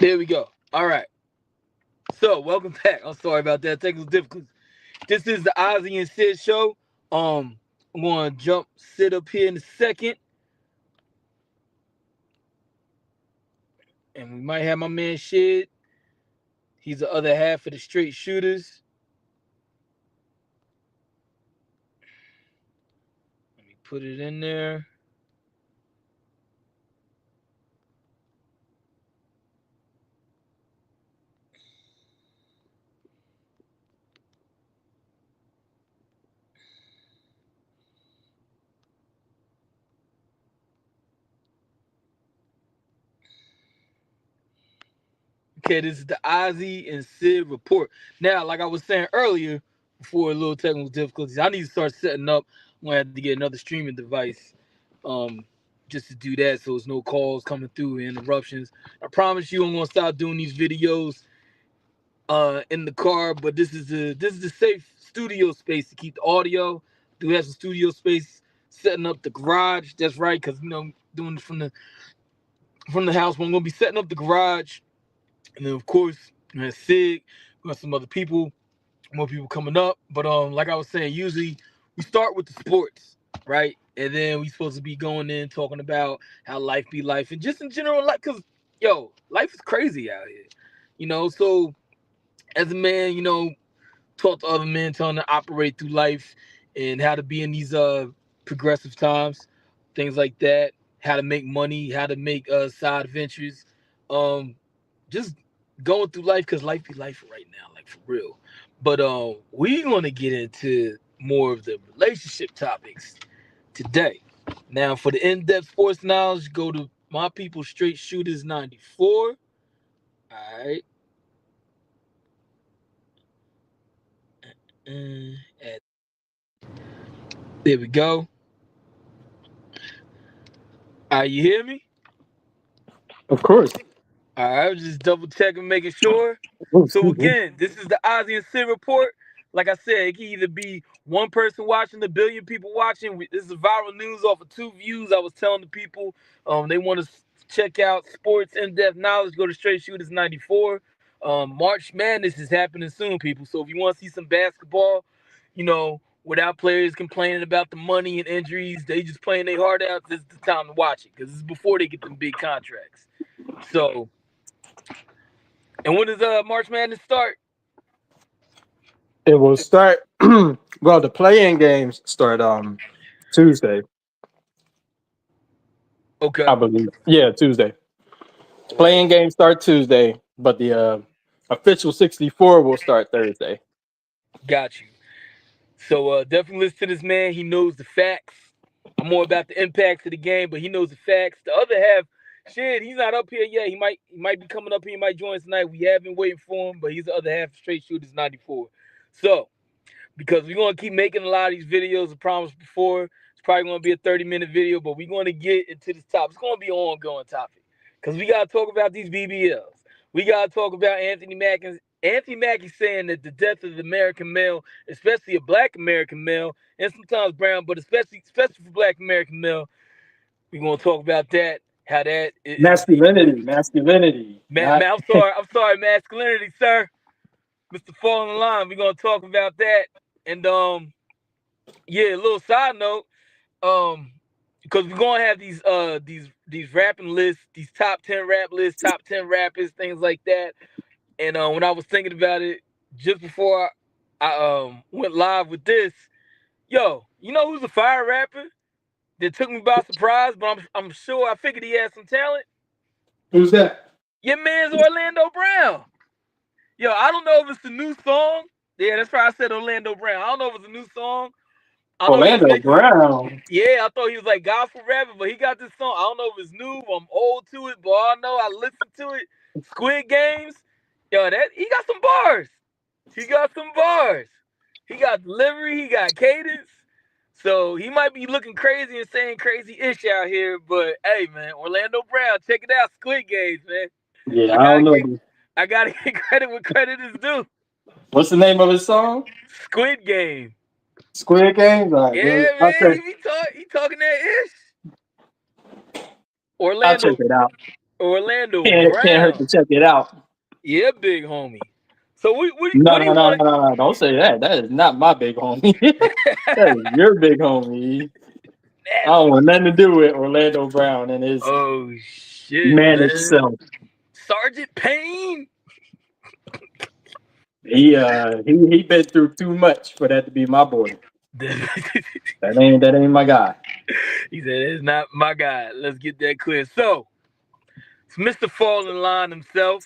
There we go. All right. So welcome back. I'm sorry about that technical difficulties. This is the Ozzy and Sid show. I'm gonna jump sit up here in a second, and we might have my man Shid. He's the other half of the straight shooters. Let me put it in there. Okay, this is the Ozzy and Sid report. Now, like I was saying earlier, before a little technical difficulties, I need to start setting up. I'm gonna have to get another streaming device, um, just to do that, so there's no calls coming through and interruptions. I promise you, I'm gonna start doing these videos in the car, but this is the safe studio space to keep the audio. Do have some studio space setting up the garage. That's right, because doing it from the house. But I'm gonna be setting up the garage, and then of course we have Sig, we got some other people, more people coming up. But like I was saying, usually we start with the sports, right? And then we supposed to be going in talking about how life be life and just in general, like, cause life is crazy out here, So as a man, taught to other men, telling them to operate through life and how to be in these progressive times, things like that, how to make money, how to make side ventures, um, just going through life because life be life right now, like for real. But we gonna get into more of the relationship topics today. Now for the in-depth sports knowledge, go to my people straight shooters 94. All right. And there we go. All right, you hear me? Of course. All right, I was just double checking, making sure. Oh, So excuse me. again, this is the Ozzy and Sid report. Like I said, it can either be one person watching, a billion people watching. This is viral news off of 2 views. I was telling the people, they want to check out sports in-depth knowledge. Go to Straight Shooters 94. March Madness is happening soon, people. So if you want to see some basketball, without players complaining about the money and injuries, they just playing their heart out. This is the time to watch it because this is before they get them big contracts. So, and when does March Madness start? It will start. Well, the playing games start Tuesday, I Okay, believe. Yeah, Tuesday. Playing games start Tuesday, but the official 64 will start Thursday. got you. So definitely listen to this man. He knows the facts. I'm more about the impacts of the game, but he knows the facts. The other half, shit, he's not up here yet. He might be coming up here. He might join us tonight. We have been waiting for him, but he's the other half of Straight Shooters 94. So because we're gonna keep making a lot of these videos. I promised before. It's probably gonna be a 30-minute video, but we're gonna get into this topic. It's gonna be an ongoing topic. Because we gotta talk about these BBLs. We gotta talk about Anthony Mackie saying that the death of the American male, especially a black American male, and sometimes brown, but especially for black American male, we're gonna talk about that. How that is being Masculinity, masculinity, not. I'm sorry, masculinity, sir. Mr. Fall in Line. We're gonna talk about that. And yeah, a little side note, um, because we're gonna have these rapping lists, these top 10 rap lists, top 10 rappers, things like that. And when I was thinking about it just before I went live with this, yo, you know who's a fire rapper that took me by surprise? But I'm sure I figured he had some talent. Who's that? Your man's Orlando Brown. Yo, I don't know if it's a new song. Yeah, that's why I said Orlando Brown. I don't know if it's a new song. I know he was Orlando making. Brown. Yeah, I thought he was like gospel rapper, but he got this song. I don't know if it's new. I'm old to it, but I know I listened to it. Squid Games. Yo, that he got some bars. He got some bars. He got delivery. He got cadence. So he might be looking crazy and saying crazy ish out here, but hey, man, Orlando Brown, check it out. Squid Games, man. Yeah, I I gotta don't get, know. I gotta get credit where credit is due. What's the name of his song? Squid Game. Squid Games. All right, well, Yeah, man, he talking that ish. I'll check Orlando it out. Orlando Can't hurt to Brown. check it out. Yeah, big homie. So No, what do no, you no, want no, no, no. Don't say that. That is not my big homie. That is your big homie. I to don't want nothing to do with Orlando Brown and his Oh shit, managed man. self. Sergeant Payne. He been through too much for that to be my boy. he said That ain't my guy. it's not my guy. Let's get that clear. So it's Mr. Fall in line himself.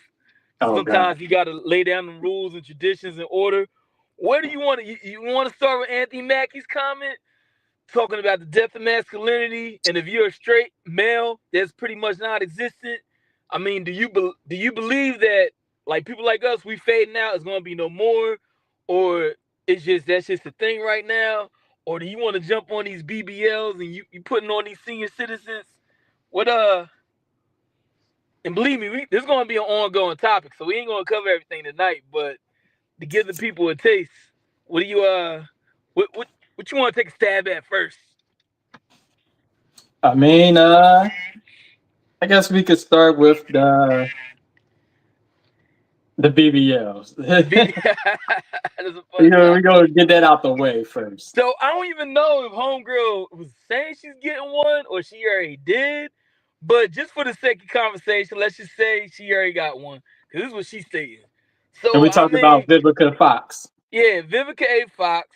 Oh God. Sometimes you gotta lay down the rules and traditions in order. Where do you want to you want to start with Anthony Mackie's comment? Talking about the death of masculinity, and if you're a straight male, that's pretty much non-existent. I mean, do you believe that like people like us, we fading out, is gonna be no more, or it's just that's just a thing right now, or do you want to jump on these BBLs and you putting on these senior citizens? What and believe me, this is gonna be an ongoing topic, so we ain't gonna cover everything tonight, but to give the people a taste, what do you what you want to take a stab at first? I mean, I guess we could start with the BBLs. The B. That's a fun We topic. gonna get that out the way first. So I don't even know if Homegirl was saying she's getting one or she already did. But just for the sake of conversation, let's just say she already got one. Because this is what she's stating. And So we I talk about mean, Vivica Fox. yeah, Vivica A. Fox.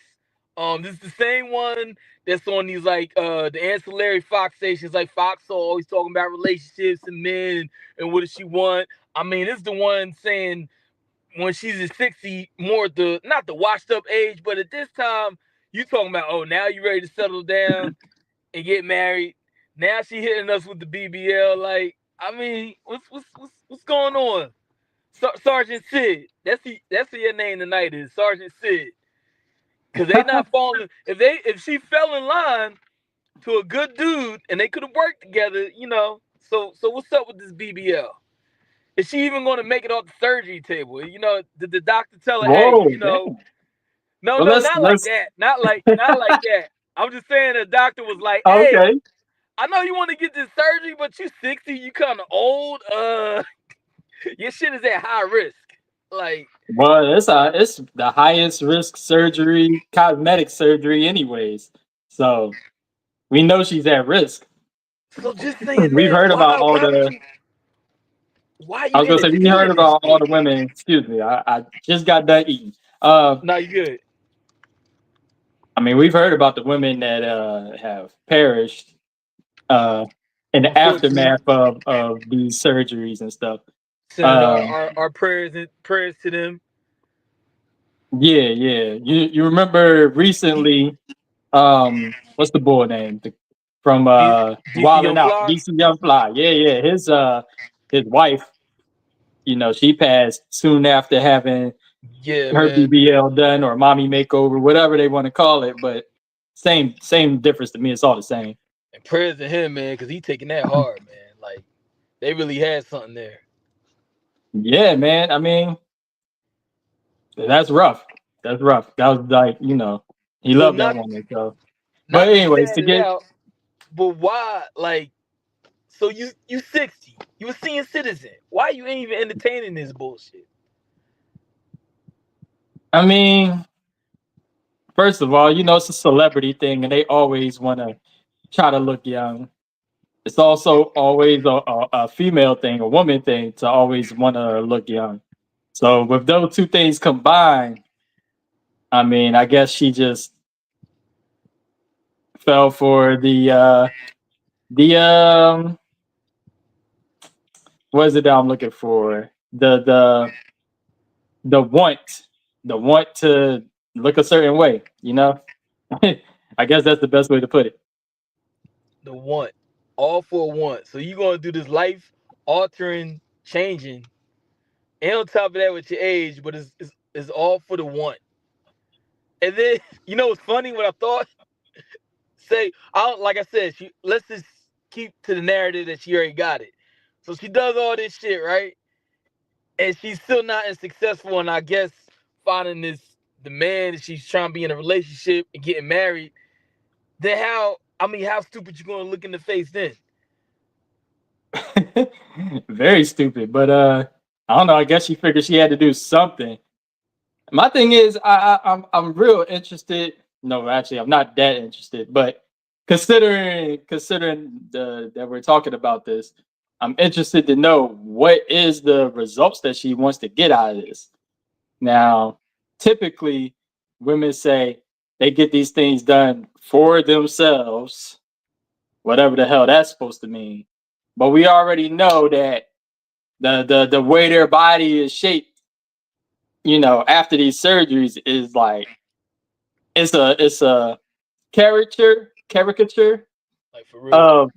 This is the same one that's on these like the ancillary Fox stations like Fox Soul, always talking about relationships and men and what does she want. I mean, this is the one saying when she's at 60, more the not the washed up age, but at this time, you talking about, oh, now you ready to settle down and get married. Now she hitting us with the BBL. Like, I mean, what's going on? Sergeant Sid. That's who your name tonight is, Sergeant Sid. Cause they not falling if she fell in line to a good dude and they could have worked together, you know. So what's up with this BBL? Is she even going to make it off the surgery table? You know, did the doctor tell her, hey, Whoa, you know, damn. no, Well, no, let's not like let's that, not like that. I'm just saying the doctor was like, hey, okay. I know you want to get this surgery, but you 60, you kind of old. Your shit is at high risk. Like, Well, it's the highest risk surgery, cosmetic surgery, anyways. So we know she's at risk. so just saying We've that, heard about all the. why I you was gonna say we heard entertaining this about all shit? the women. Excuse me. I just got done eating. Uh, No, you good. I mean, we've heard about the women that have perished uh, in the Unfortunately, aftermath of these surgeries and stuff. sending Um, our prayers and prayers to them. yeah, yeah. You remember recently? What's the boy name? From DC Wildin' Young Out, Fly. DC Young Fly. Yeah, yeah. His wife, she passed soon after having Yeah, her man. BBL done or mommy makeover, whatever they want to call it. But same difference to me. It's all the same. And prayers to him, man, because he taking that hard, man. Like they really had something there. Yeah, man. I mean, that's rough. That's rough. That was like, he So loved that woman. So, but not to anyways, to sad it get out, but why? Like, so you 60, you a senior citizen. Why you ain't even entertaining this bullshit? I mean, first of all, it's a celebrity thing, and they always want to try to look young. It's also always a female thing, a woman thing, to always want to look young. So with those two things combined, I mean, I guess she just fell for the what is it that I'm looking for? The want, the want to look a certain way. I guess that's the best way to put it. The want, all for want. So you gonna do this life altering, changing, and on top of that with your age, but it's all for the want. And then you know what's funny? What I thought, say, I don't like I said, let's just keep to the narrative that she already got it. So she does all this shit, right? And she's still not as successful, and I guess finding the man that she's trying to be in a relationship and getting married. Then how? I mean, how stupid you gonna look in the face then? Very stupid. But I don't know. I guess she figured she had to do something. My thing is, I'm real interested. No, actually, I'm not that interested. But considering the that we're talking about this, I'm interested to know what is the results that she wants to get out of this. Now, typically, women say they get these things done for themselves, whatever the hell that's supposed to mean. But we already know that the way their body is shaped, after these surgeries is like it's a caricature Like for real. of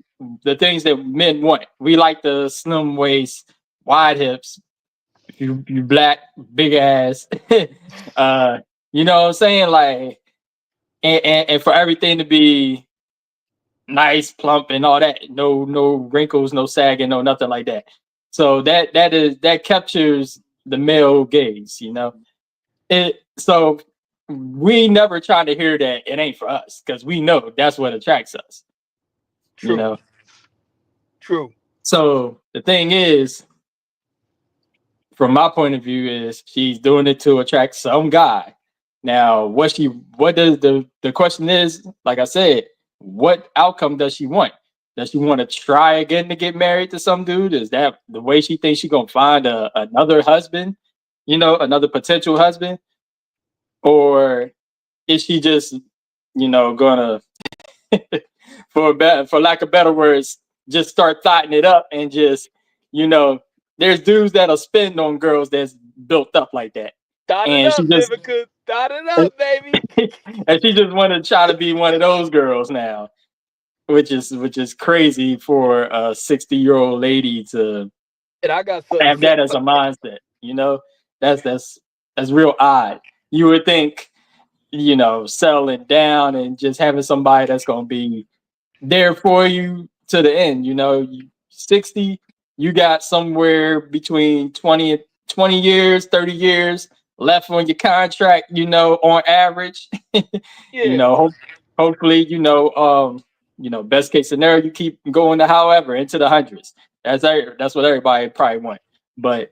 the things that men want. We like the slim waist, wide hips, you black, big ass. You know what I'm saying? Like, and for everything to be nice, plump, and all that. No wrinkles, no sagging, no nothing like that. So that captures the male gaze. So we never try to hear that it ain't for us because we know that's what attracts us. You True. know. True. So the thing is, from my point of view, is she's doing it to attract some guy. Now, what does the question is, like I said, what outcome does she want? Does she want to try again to get married to some dude? Is that the way she thinks she's gonna find another husband, another potential husband? Or is she just, gonna for lack of better words, just start thotting it up and just, you know, there's dudes that'll spend on girls that's built up like that. Dot it And she up, just Vivica. Dot it up, baby. and she just want to try to be one of those girls now, which is crazy for a 60-year-old lady to And I got something to have say that as a about that. mindset. That's real odd. You would think, settling down and just having somebody that's gonna be there for you to the end. 60, you got somewhere between 20 years, 30 years left on your contract, on average. you Yeah. know, hope, hopefully, best case scenario, you keep going to however into the hundreds. That's what everybody probably want. But,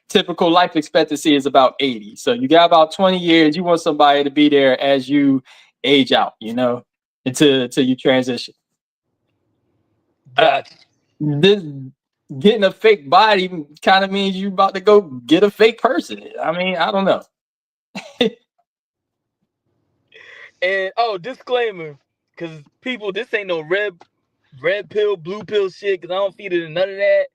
typical life expectancy is about 80. So you got about 20 years. You want somebody to be there as you age out, until you transition. Uh, Gotcha. this getting a fake body kind of means you about to go get a fake person. I mean, I don't know. And disclaimer, because people, this ain't no red pill, blue pill shit. Because I don't feed into none of that.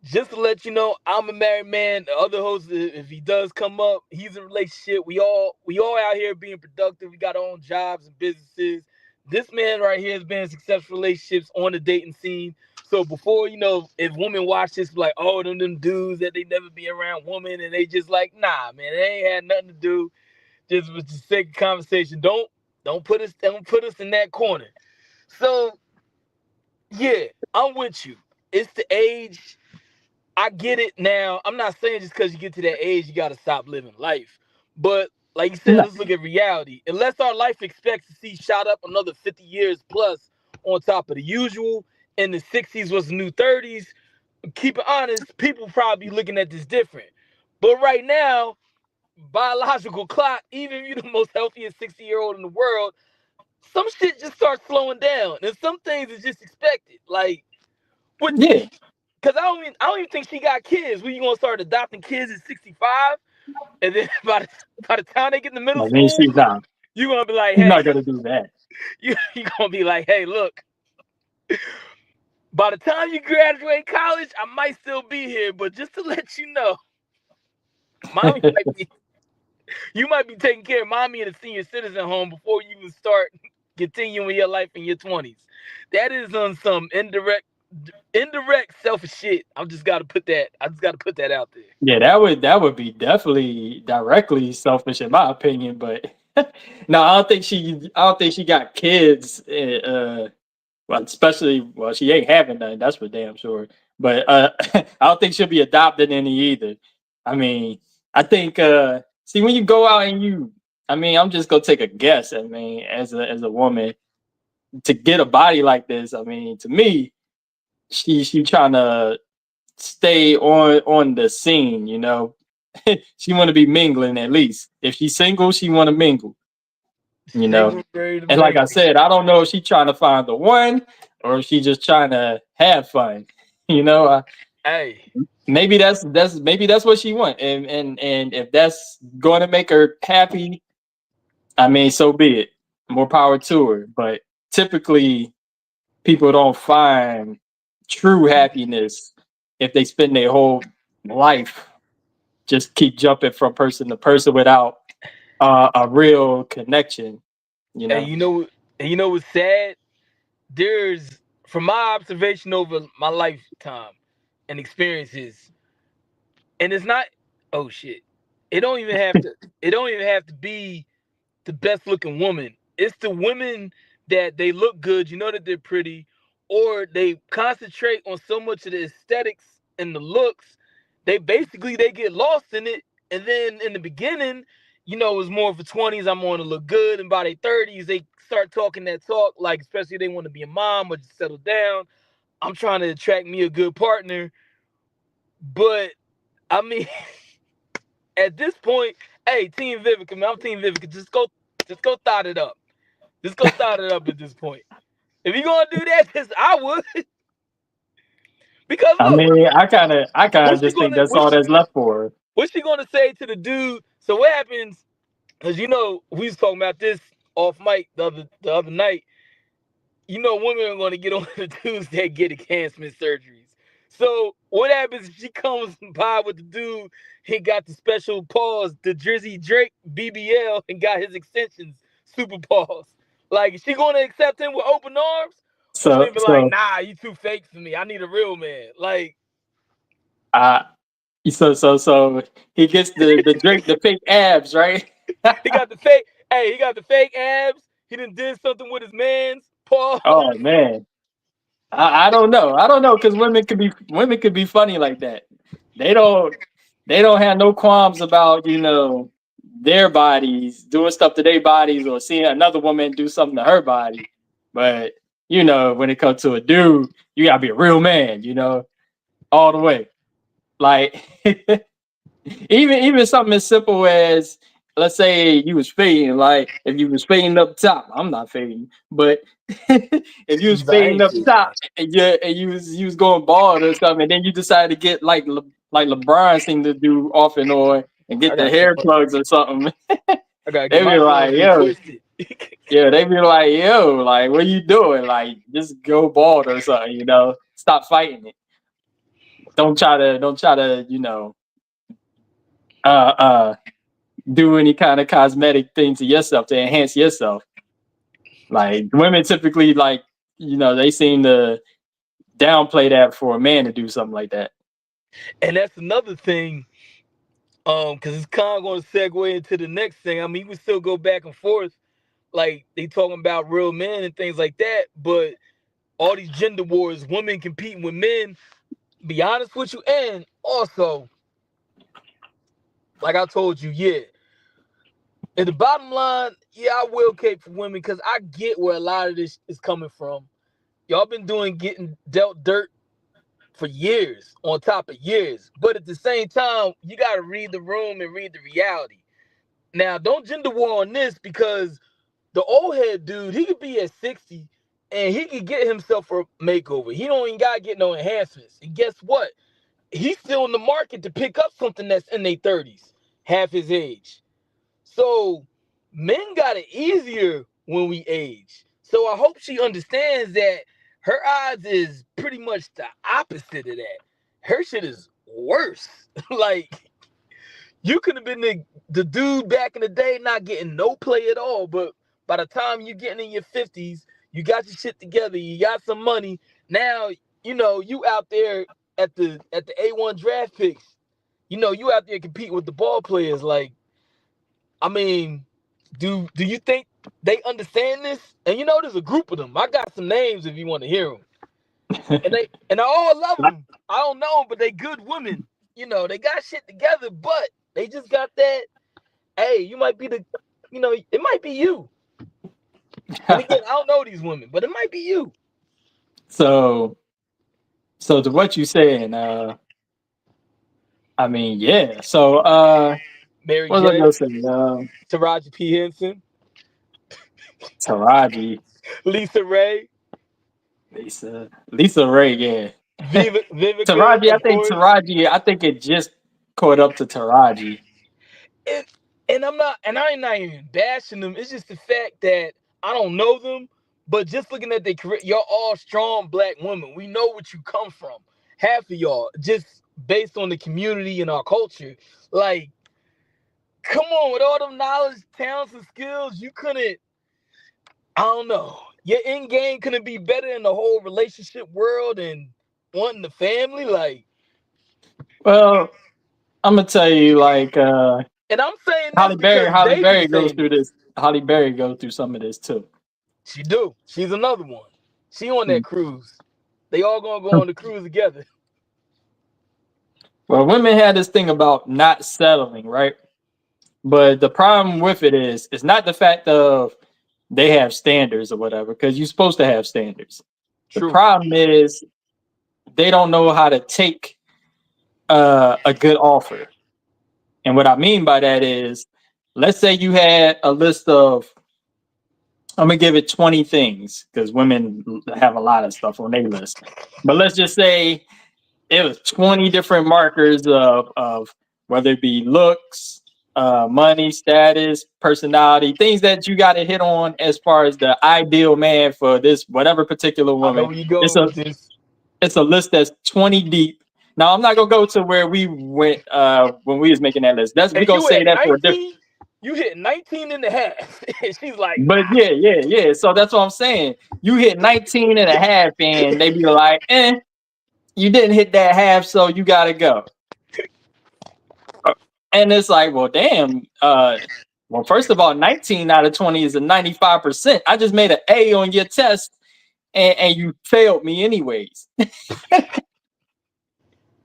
Just to let you know, I'm a married man. The other host, if he does come up, he's in a relationship. We all out here being productive. We got our own jobs and businesses. This man right here has been in successful relationships on the dating scene. So before, if women watch this, like, oh, them dudes that they never be around women, and they just like, nah, man, they ain't had nothing to do. Just with the sake of conversation. Don't put us in that corner. So yeah, I'm with you. It's the age. I get it now. I'm not saying just because you get to that age, you got to stop living life. But like you said, No. let's look at reality. Unless our life expectancy shot up another 50 years plus on top of the usual, and the 60s was the new 30s, keep it honest, people probably looking at this different. But right now, biological clock, even if you're the most healthiest 60-year-old in the world, some shit just starts slowing down. And some things is just expected. Like, what? Yeah, Because I don't even think she got kids. When you gonna start adopting kids at 65, and then by the time they get in the middle I mean, school, you gonna be like, she's hey, not gonna do that. you gonna be like, hey, look. By the time you graduate college, I might still be here, but just to let you know, mommy might be. You might be taking care of mommy in a senior citizen home before you even start continuing your life in your 20s. That is on some indirect selfish shit. I just gotta put that out there. Yeah, that would be definitely directly selfish in my opinion. But no, I don't think she got kids. Well, she ain't having none. That's for damn sure. But I don't think she'll be adopted any either. I mean, I think see when you go out and I mean, I'm just gonna take a guess. I mean, as a woman to get a body like this, I mean, to me, she trying to stay on the scene, you know. She want to be mingling at least. If she's single, she want to mingle, you know. Single, ready to And like I mingle. said, I don't know if she trying to find the one or if she just trying to have fun. You know, Hey, maybe that's what she want, and if that's going to make her happy, I mean, so be it. More power to her. But typically, people don't find true happiness if they spend their whole life just keep jumping from person to person without a real connection. You hey, know. you know what's sad? There's, from my observation over my lifetime and experiences, and it's not. Oh shit! It don't even have to. It don't even have to be the best looking woman. It's the women that they look good, you know that they're pretty, or they concentrate on so much of the aesthetics and the looks. They get lost in it, and then in the beginning, it was more for 20s. I'm on to look good, and by their 30s, they start talking that talk, like especially if they want to be a mom or just settle down. I'm trying to attract me a good partner, but I mean, at this point, hey, Team Vivica, man, I'm Team Vivica. Just go thought it up. Just go thought it up at this point. If you gonna do that, I would. Because I look, mean, I kind of what's she just think gonna that's all what's that's left for her. what's she gonna say to the dude? So what happens? Because we was talking about this off mic the other night. Women are gonna get on the dudes that get enhancement surgeries. So what happens if she comes by with the dude? He got the special paws, the Drizzy Drake BBL, and got his extensions, super paws. Like, is she gonna accept him with open arms? Or she So gonna be like, so nah, you too fake for me. I need a real man. Like, I so he gets the drink the fake abs, right? he got the fake, hey, he got the fake abs. He done did something with his man's paws. Oh man. I don't know. I don't know because women could be funny like that. They don't they don't have no qualms about their bodies doing stuff to their bodies or seeing another woman do something to her body. But when it comes to a dude, you gotta be a real man. All the way. Like even something as simple as, let's say you was fading, like if you was fading up top, I'm not fading, but if you was He's like, I fading ain't up fake, top man. and you was going bald or something, and then you decided to get like LeBron seemed to do off and on and I get the gotta get hair plugs or something. I gotta get They my be like, joints yo, retwisted. yeah, they be like, yo, like what you doing? Like just go bald or something, Stop fighting it. Don't try to uh uh do any kind of cosmetic thing to yourself to enhance yourself. Like women typically they seem to downplay that for a man to do something like that. And that's another thing, because it's kind of going to segue into the next thing. I mean, we still go back and forth, like they talking about real men and things like that, but all these gender wars, women competing with men. Be honest with you, and also, like I told you, yeah. And the bottom line, yeah, I will cape for women because I get where a lot of this is coming from. Y'all been doing getting dealt dirt for years, on top of years. But at the same time, you got to read the room and read the reality. Now, don't gender war on this because the old head dude, he could be at 60 and he could get himself a makeover. He don't even got to get no enhancements. And guess what? He's still in the market to pick up something that's in their 30s, half his age. So men got it easier when we age. So I hope she understands that her odds is pretty much the opposite of that. Her shit is worse. Like, you could have been the dude back in the day not getting no play at all, but by the time you getting in your 50s, you got your shit together, you got some money. Now, you out there at the A1 draft picks. You out there competing with the ball players. Like, I mean, do you think they understand this? And there's a group of them. I got some names if you want to hear them. And I all love them. I don't know 'em, but they good women. They got shit together, but they just got that. Hey, you might be it might be you. And again, I don't know these women, but it might be you. So So to what you saying, I mean, yeah. So Mary what was I J, gonna say? Taraji P Henson, Taraji, Lisa Ray, Lisa Ray, yeah. Vivica, Taraji, of course. I think it just caught up to Taraji. And I'm not even bashing them. It's just the fact that I don't know them, but just looking at their career, y'all all strong black women. We know what you come from. Half of y'all, just based on the community and our culture. Like, come on, with all them knowledge, talents, and skills, you couldn't. I don't know. Your end game couldn't be better in the whole relationship world and wanting the family. Like, Well, I'm gonna tell you, like and I'm saying this because Holly they be Berry goes saying through this. this. Holly Berry goes through some of this too. She do. She's another one. She on that Mm. cruise. They all gonna go on the cruise together. Well, women had this thing about not settling, right? But the problem with it is, it's not the fact of they have standards or whatever, because you're supposed to have standards. The True. problem is they don't know how to take a good offer. And what I mean by that is, let's say you had a list of, I'm gonna give it 20 things because women have a lot of stuff on their list. But let's just say it was 20 different markers of whether it be looks, money, status, personality, things that you got to hit on as far as the ideal man for this whatever particular I know woman. where you It's going a with this. it's a list that's 20 deep. Now I'm not gonna go to where we went when we was making that list. That's we And gonna you say at that for a different. 19, you hit 19 and a half. And she's like, But yeah, yeah, yeah. So that's what I'm saying. You hit 19 and a half, and they be like, you didn't hit that half, so you gotta go. And it's like, well, damn. Well, first of all, 19 out of 20 is a 95%. I just made an A on your test, and you failed me anyways.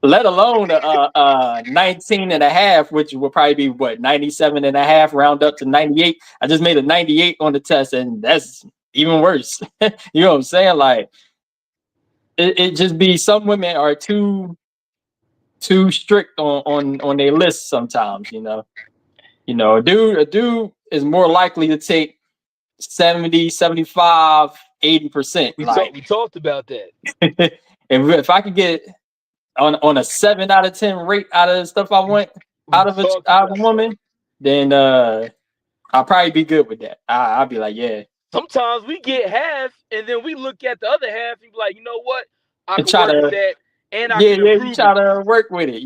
Let alone 19 and a half, which will probably be what, 97 and a half, round up to 98. I just made a 98 on the test, and that's even worse. You know what I'm saying? Like, it just be some women are too strict on their list sometimes, a dude is more likely to take 70, 75, 80%. Like, we talked about that. if I could get on a 7 out of 10 rate out of the stuff I want We talked out of a about that. woman, then I'll probably be good with that. I'll be like, yeah. Sometimes we get half, and then we look at the other half and be like, you know what? I And could try work with to that, and I yeah, can yeah, you improve try it. to work with it.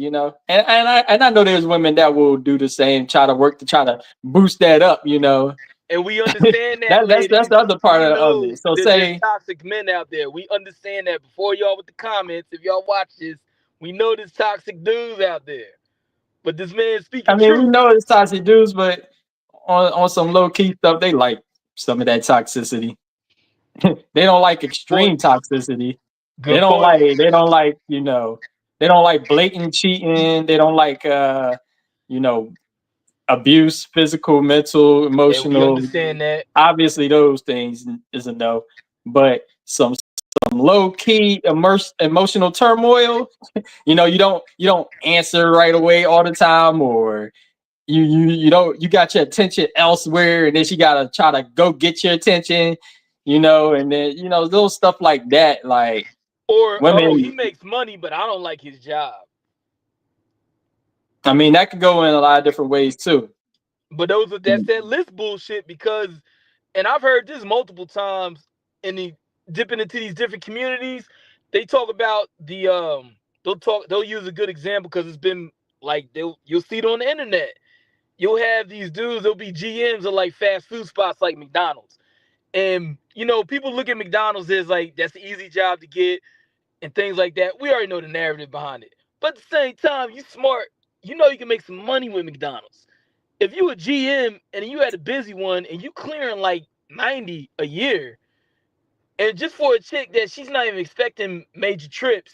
And I know there's women that will do the same, try to work to try to boost that up. And we understand that, That's ladies. the other part We of know it. So that there's say, toxic men out there. We understand that. Before y'all with the comments, if y'all watch this, we know there's toxic dudes out there. But this man I speaking mean, we truth. know it's toxic dudes, but on some low key stuff, they like some of that toxicity. They don't like extreme Points. toxicity. They Good don't like points. they don't like they don't like blatant cheating. They don't like you know abuse, physical, mental, And we emotional. understand that. Obviously, those things is a no. But some low key emotional turmoil. You don't answer right away all the time, or you got your attention elsewhere, and then she gotta try to go get your attention. And then little stuff like that. Like, Or, oh, he women, makes money, but I don't like his job. I mean, that could go in a lot of different ways too. But that's that list bullshit because, and I've heard this multiple times in the dipping into these different communities. They talk about they'll use a good example because it's been like you'll see it on the internet. You'll have these dudes, they'll be GMs of like fast food spots like McDonald's. And people look at McDonald's as like that's the easy job to get and things like that. We already know the narrative behind it. But at the same time, you smart, you can make some money with McDonald's. If you a GM and you had a busy one and you clearing like 90 a year, and just for a chick that she's not even expecting major trips,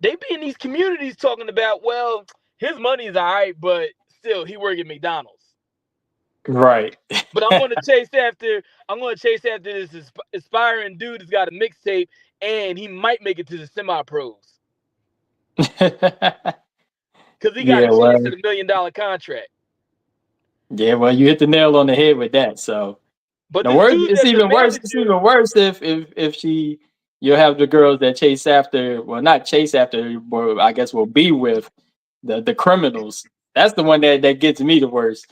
they be in these communities talking about, well, his money is all right, but still he work at McDonald's. Right. But I'm gonna chase after this aspiring dude that's got a mixtape and he might make it to the semi pros. because he got a Yeah, chance well, at $1 million contract. yeah, well, you hit the nail on the head with that. So But the this worst, dude it's that's a even worse. It's manager, even worse if she, you'll have the girls that chase after, well, not chase after, but I guess will be with the criminals. That's the one that gets me the worst.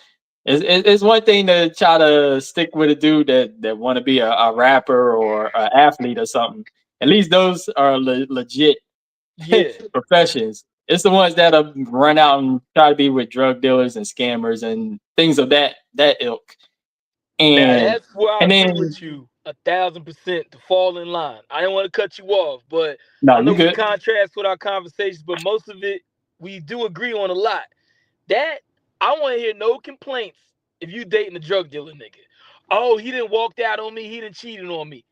It's one thing to try to stick with a dude that want to be a rapper or an athlete or something. At least those are legit yeah. professions. It's the ones that run out and try to be with drug dealers and scammers and things of that ilk. Now And that's where I and agree then with you 1,000% to fall in line. I didn't want to cut you off, but no, I know you we good. contrast with our conversations, but most of it we do agree on a lot. That I want to hear no complaints if you dating a drug dealer nigga. Oh, he didn't walk out on me, he didn't cheated on me.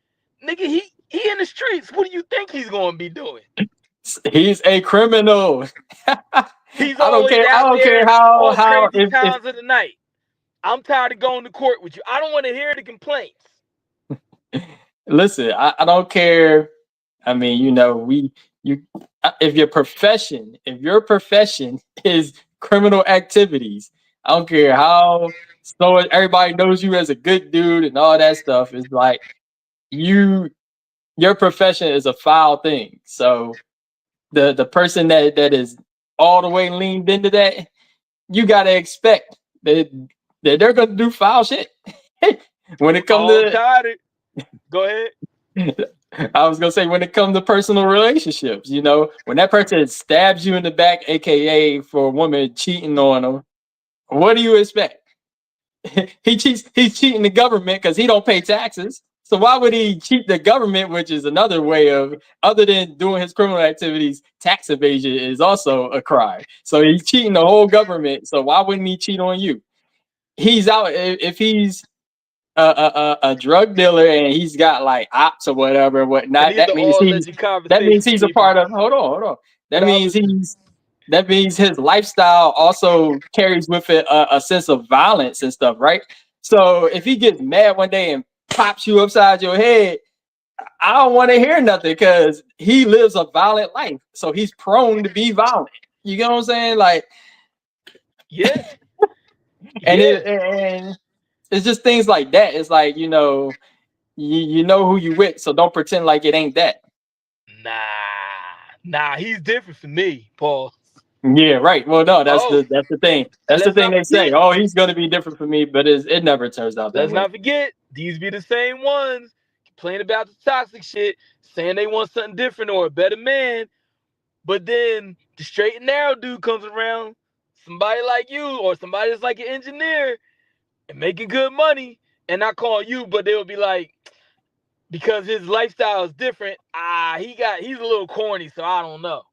Nigga, he in the streets. What do you think he's gonna be doing? He's a criminal. He's I don't always care. I out don't care there how on crazy if times of the night. I'm tired of going to court with you. I don't want to hear the complaints. listen. I don't care. I mean, you if your profession is criminal activities, I don't care how so everybody knows you as a good dude and all that stuff. It's like you your profession is a foul thing. So the person that is all the way leaned into that, you gotta expect that they're gonna do foul shit. when it comes All to tired of Go ahead. I was gonna say when it comes to personal relationships, when that person stabs you in the back, aka for a woman cheating on him, what do you expect? He's cheating the government because he don't pay taxes. So why would he cheat the government, which is another way of, other than doing his criminal activities, tax evasion is also a crime. So he's cheating the whole government. So why wouldn't he cheat on you? He's out if he's a drug dealer and he's got like ops or whatever, And whatnot. these are all legend That means conversations, he's a people. part of. Hold on. But I'll listen. That means his lifestyle also carries with it a sense of violence and stuff, right? So if he gets mad one day and pops you upside your head, I don't want to hear nothing because he lives a violent life. So he's prone to be violent. You get what I'm saying? Like, Yeah, and yeah. it's just things like that. It's like, you know who you with, so don't pretend like it ain't that. Nah, he's different from me, Paul. Yeah, right. Well, no, Oh, that's the thing. and That's the let's thing not they say. forget. Oh, he's gonna be different from me, but it never turns out that Let's way. not forget. These be the same ones complaining about the toxic shit, saying they want something different or a better man. But then the straight and narrow dude comes around, somebody like you or somebody that's like an engineer and making good money, and not calling you, but they'll be like, because his lifestyle is different. He's a little corny, so I don't know.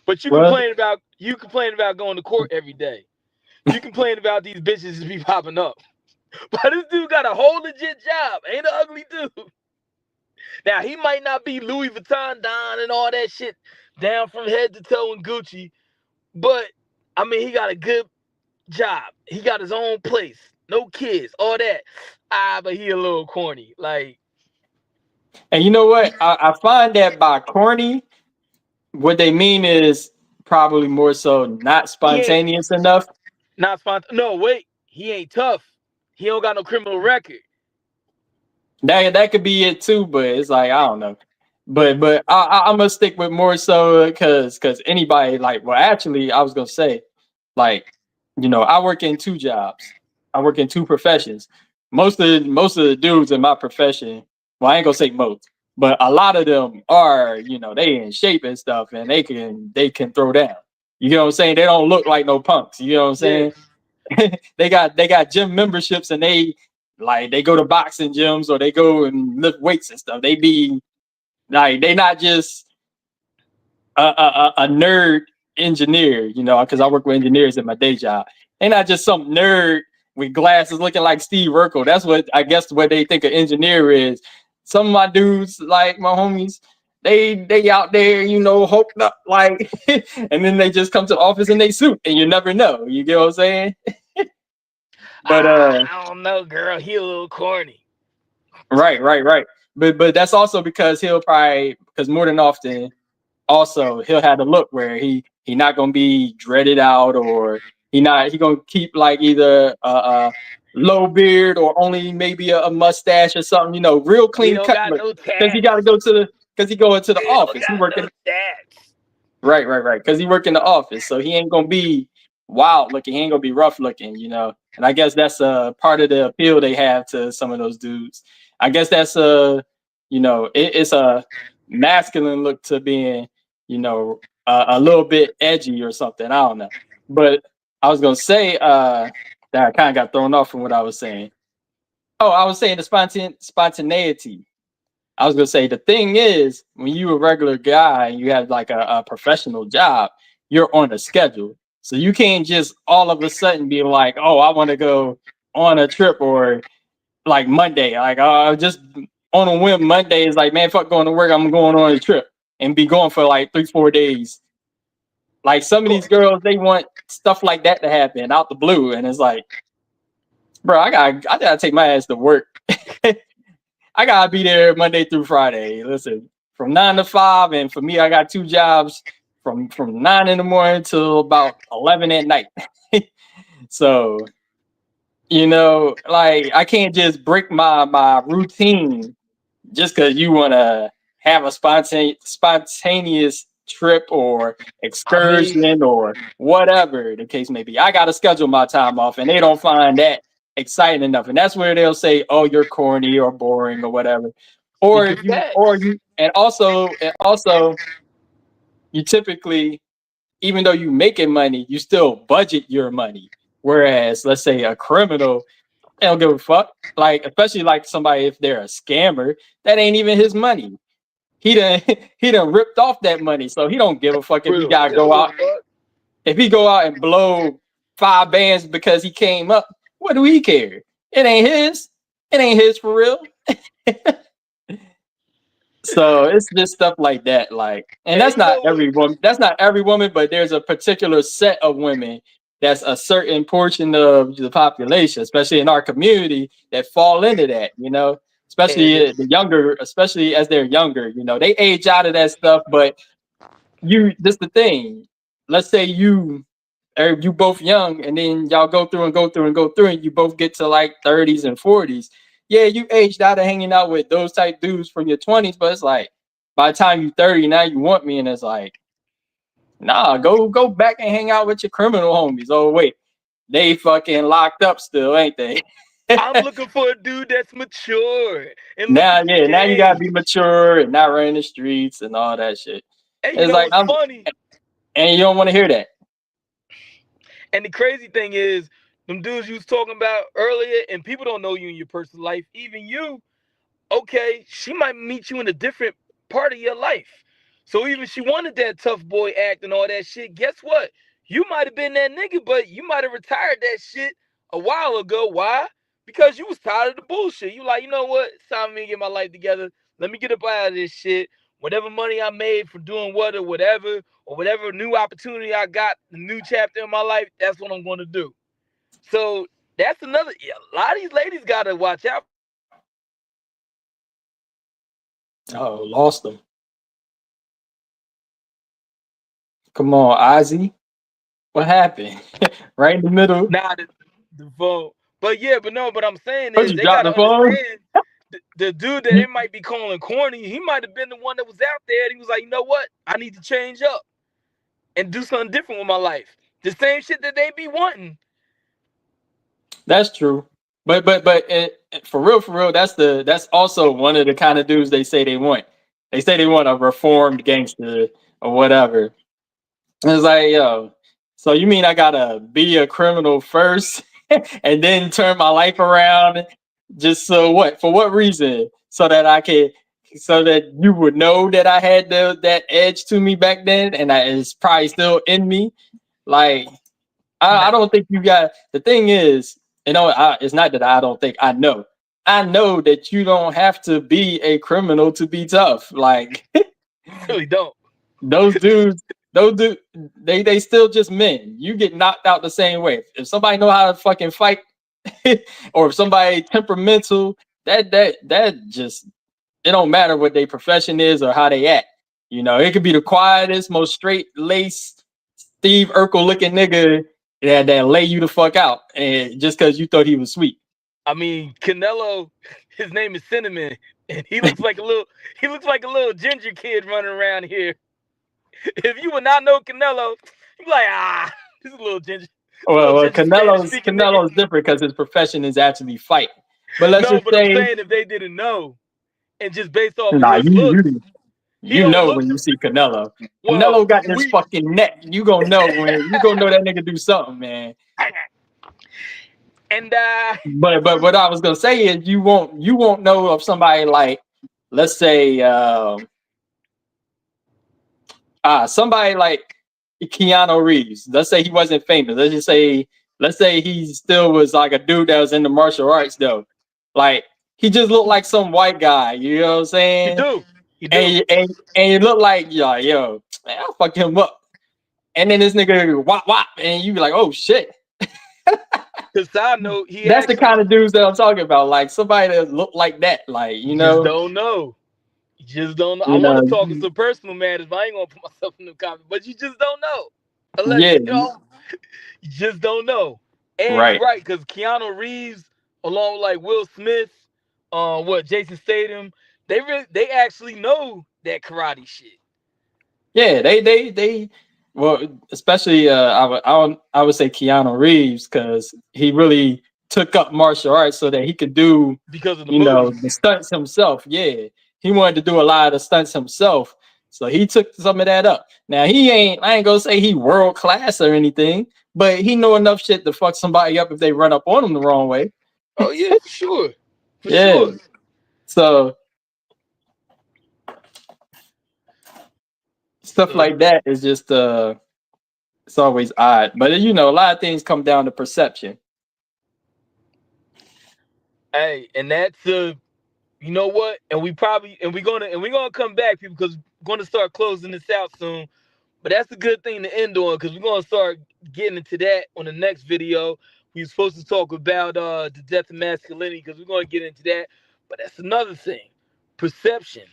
But Well, you complain about going to court every day. You complain about these bitches just be popping up. But this dude got a whole legit job. Ain't an ugly dude. Now he might not be Louis Vuitton Don and all that shit down from head to toe in Gucci, but I mean he got a good job. He got his own place, no kids, all that. But he a little corny. Like and you know what? I find that by corny, what they mean is probably more so not he ain't spontaneous enough. not spontaneous. No, wait, he ain't tough. He don't got no criminal record. That could be it too, but it's like I don't know. But I'm gonna stick with more so because anybody like, well, actually I was gonna say, like, I work in two jobs. I work in two professions. Most of the dudes in my profession, well, I ain't gonna say most, but a lot of them are, they in shape and stuff, and they can throw down. You know what I'm saying? They don't look like no punks. You know what I'm Yeah. saying? they got gym memberships and they go to boxing gyms or they go and lift weights and stuff. They be like they not just a nerd engineer, because I work with engineers in my day job. They not just some nerd with glasses looking like Steve Urkel. That's what I guess what they think an engineer is. Some of my dudes, like my homies, they out there, hoped up like, and then they just come to the office in they suit, and you never know. You get what I'm saying? But I don't know, girl. He a little corny. right. But that's also because he'll probably, because more than also he'll have the look where he not gonna be dreaded out, or he gonna keep like either a low beard or only maybe a mustache or something, real He clean don't cut got look. no Because he got to tats. go to the because he going to the He don't office. He got no working. tats. Right. Because he work in the office, so he ain't gonna be wild looking. He ain't gonna be rough looking. And I guess that's a part of the appeal they have to some of those dudes. I guess that's it's a masculine look to being, a little bit edgy or something. I don't know, but I was gonna say that I kind of got thrown off from what I was saying. Oh, I was saying the spontaneity. I was gonna say the thing is, when you a regular guy and you have like a professional job, you're on a schedule. So you can't just all of a sudden be like, oh, I want to go on a trip, or like Monday, like just on a whim. Monday is like, man, fuck going to work, I'm going on a trip and be going for like 3-4 days. Like some of these girls, they want stuff like that to happen out the blue, and it's like, bro, I gotta take my ass to work. I gotta be there Monday through Friday. Listen, from 9 to 5, and for me, I got 2 jobs from 9 in the morning till about 11 at night. So like I can't just break my routine just because you want to have a spontaneous trip or I mean, excursion or whatever the case may be. I got to schedule my time off, and they don't find that exciting enough, and that's where they'll say, "Oh, you're corny or boring or whatever," or speaking you, or facts. you, and also, you typically, even though you making money, you still budget your money. Whereas, let's say a criminal, they don't give a fuck. Like, especially like somebody, if they're a scammer, that ain't even his money. He done he done ripped off that money, so he don't give a fuck if he Real. gotta He don't go give a out. fuck. If he go out and blow 5 bands because he came up, what do he care? It ain't his. It ain't his for real. So it's just stuff like that. Like, and And that's you not know what? every woman. That's not every woman, but there's a particular set of women. That's a certain portion of the population, especially in our community, that fall into that. And Especially it's the younger, especially as they're younger. They age out of that stuff, but this the thing. Let's say you both young, and then y'all go through and go through and go through, and you both get to like 30s and 40s. Yeah, you aged out of hanging out with those type dudes from your 20s, but it's like by the time you 30, now you want me, and it's like, nah, go back and hang out with your criminal homies. Oh wait, they fucking locked up still, ain't they? I'm looking for a dude that's mature and looking Now, for yeah, now you gotta be change. mature and not running the streets and all that shit. And you It's know like what's funny? and you don't want to hear that. And the crazy thing is, them dudes you was talking about earlier, and people don't know you in your personal life. Even you, okay, she might meet you in a different part of your life. So even she wanted that tough boy act and all that shit. Guess what? You might have been that nigga, but you might have retired that shit a while ago. Why? Because you was tired of the bullshit. You like, you know what? It's time for me to get my life together. Let me get up out of this shit. Whatever money I made from doing what or whatever new opportunity I got, the new chapter in my life, that's what I'm going to do. So that's another. Yeah, a lot of these ladies gotta watch out for that. Oh, lost them. Come on, Ozzy. What happened? Right in the middle. Nah, the phone. But yeah, but no, but I'm saying Don't is you they drop the gotta phone? understand the dude that they might be calling corny, he might have been the one that was out there and he was like, you know what? I need to change up and do something different with my life. The same shit that they be wanting. That's true. But for real, that's also one of the kind of dudes they say they want. They say they want a reformed gangster or whatever. And it's like, yo, so you mean I gotta be a criminal first and then turn my life around, just so what? For what reason? So that you would know that I had that edge to me back then, and it's probably still in me. Like, I Nah, don't think you got. The thing is, it's not that I don't think, I know. I know that you don't have to be a criminal to be tough. Like, you really don't. those dudes, they still just men. You get knocked out the same way. If somebody know how to fucking fight, or if somebody temperamental, that just, it don't matter what their profession is or how they act. You know, it could be the quietest, most straight laced Steve Urkel looking nigga that lay you the fuck out, and just because you thought he was sweet. I mean, Canelo, his name is Cinnamon, and he looks like a little ginger kid running around here. If you would not know Canelo, you be like, this is a little ginger, Well, Spanish speaking nigga. Canelo's different because his profession is actually fight. But let's No, just but I'm say, saying if they didn't know, and just based off of nah, his looks, he you don't know look when you see Canelo. well. Canelo got this fucking neck. You gonna know that nigga do something, man. And But what I was gonna say is you won't know of somebody like, let's say somebody like Keanu Reeves. Let's say he wasn't famous. Let's say he still was like a dude that was in the martial arts though. Like he just looked like some white guy, you know what I'm saying? you do. And you look like, yo, man, I'll fuck him up. And then this nigga wop wop, and you be like, oh shit. Because I know that's the kind of dudes that I'm talking about. Like somebody that look like that. Like, you know. Just don't know. You just don't know. I want to talk in some personal matters, but I ain't gonna put myself in the comments. But you just don't know. Unless you just don't know. And right. You're right, because Keanu Reeves, along with like Will Smith, Jason Statham, they actually know that karate shit. Yeah, they well, especially I would say Keanu Reeves, because he really took up martial arts so that he could do, because of the movies. The stunts himself. Yeah, he wanted to do a lot of the stunts himself, so he took some of that up. Now I ain't gonna say he world class or anything, but he know enough shit to fuck somebody up if they run up on him the wrong way. Oh yeah, for sure. For sure. So stuff like that is just it's always odd. But a lot of things come down to perception. Hey, and that's you know what? And we're gonna come back, people, because we're gonna start closing this out soon. But that's a good thing to end on, because we're gonna start getting into that on the next video. We were supposed to talk about the death of masculinity, because we're gonna get into that. But that's another thing, perception.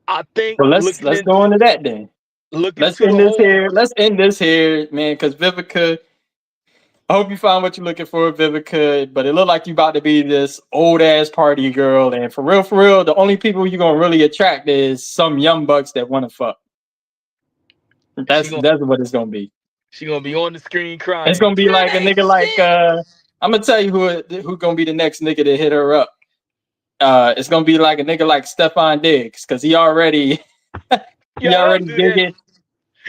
I think. Well, let's go into that then. Let's end this here, man. Because Vivica, I hope you found what you're looking for, Vivica. But it looked like you about to be this old ass party girl, and for real, the only people you're gonna really attract is some young bucks that want to fuck. That's what it's gonna be. She gonna be on the screen crying. It's gonna be like a nigga like I'm gonna tell you who gonna be the next nigga to hit her up. It's gonna be like a nigga like Stefan Diggs, because he already digging.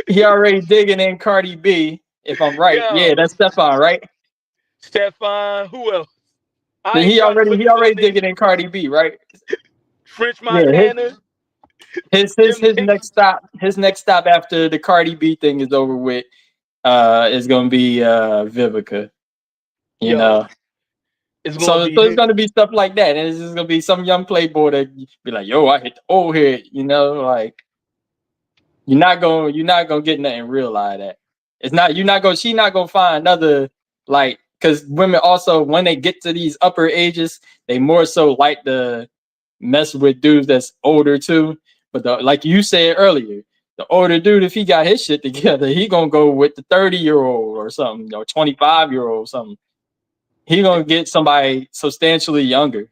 He already digging in Cardi B. If I'm right, yeah, that's Stefan, right? Stefan, who else? He already digging in Cardi B, right? French Montana. His next stop after the Cardi B thing is over with is gonna be Vivica. You know. It's gonna be stuff like that, and it's just gonna be some young playboy that be like, "Yo, I hit the old head," like you're not gonna get nothing real out of that. She's not gonna find another, like, because women also, when they get to these upper ages, they more so like to mess with dudes that's older too. But like you said earlier, the older dude, if he got his shit together, he gonna go with the 30-year-old or something, 25-year-old something. He gonna get somebody substantially younger.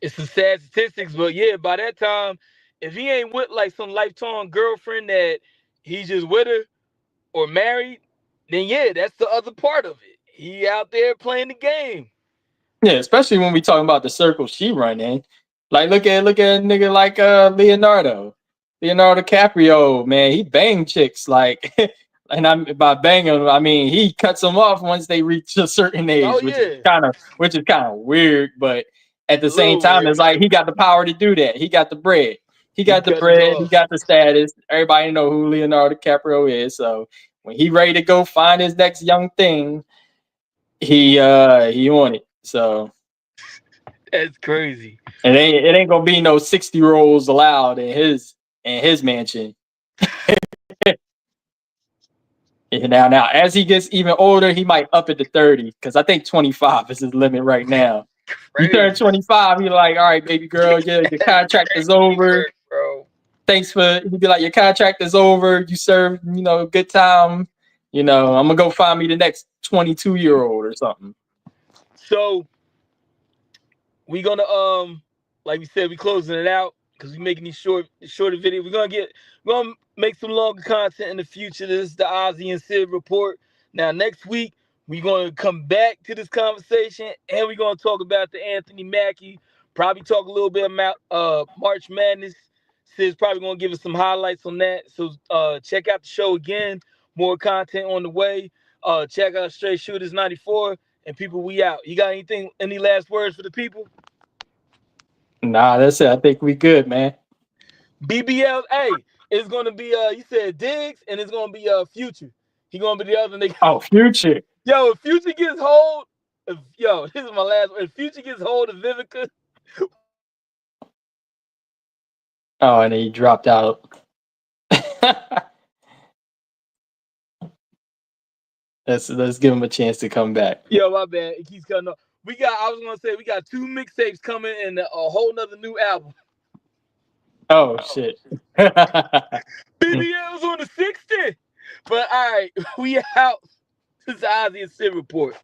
It's some sad statistics, but yeah, by that time, if he ain't with like some lifetime girlfriend that he's just with her or married, then yeah, that's the other part of it. He out there playing the game. Yeah, especially when we talking about the circle she run in. Like look at a nigga like Leonardo DiCaprio, man. He bang chicks like. And by banging, I mean he cuts them off once they reach a certain age, which is kind of weird. But at the same time, it's like he got the power to do that. He got the bread. He got the bread. He got the status. Everybody know who Leonardo DiCaprio is. So when he ready to go find his next young thing, he on it. So that's crazy. It ain't gonna be no 60-year-olds allowed in his mansion. Now, as he gets even older, he might up it to 30, because I think 25 is his limit right now. You turn 25, you're like, all right, baby girl, yeah, your contract is over. Bro. thanks for, he'd be like, your contract is over. You served, a good time. I'm gonna go find me the next 22-year-old or something. So we gonna like we said, we closing it out because we making these shorter videos. We're gonna make some longer content in the future. This is the OZZIE and Sid report. Now next week we're gonna come back to this conversation and we're gonna talk about the Anthony Mackie. Probably talk a little bit about March Madness. Sid's probably gonna give us some highlights on that. So check out the show again. More content on the way. Check out Straight Shooters 94. And people, we out. You got any last words for the people? Nah, that's it. I think we good, man. BBL, hey, it's gonna be you said Diggs, and it's gonna be Future. He gonna be the other nigga. Oh, Future. Yo, if Future gets hold, this is my last word. If Future gets hold of Vivica, Oh, and he dropped out. Let's give him a chance to come back. yo, my bad, it keeps cutting off. I was gonna say we got 2 mixtapes coming and a whole nother new album. Oh shit. BBL's on the 60. But all right, we out. This is OZZIE and Sid report.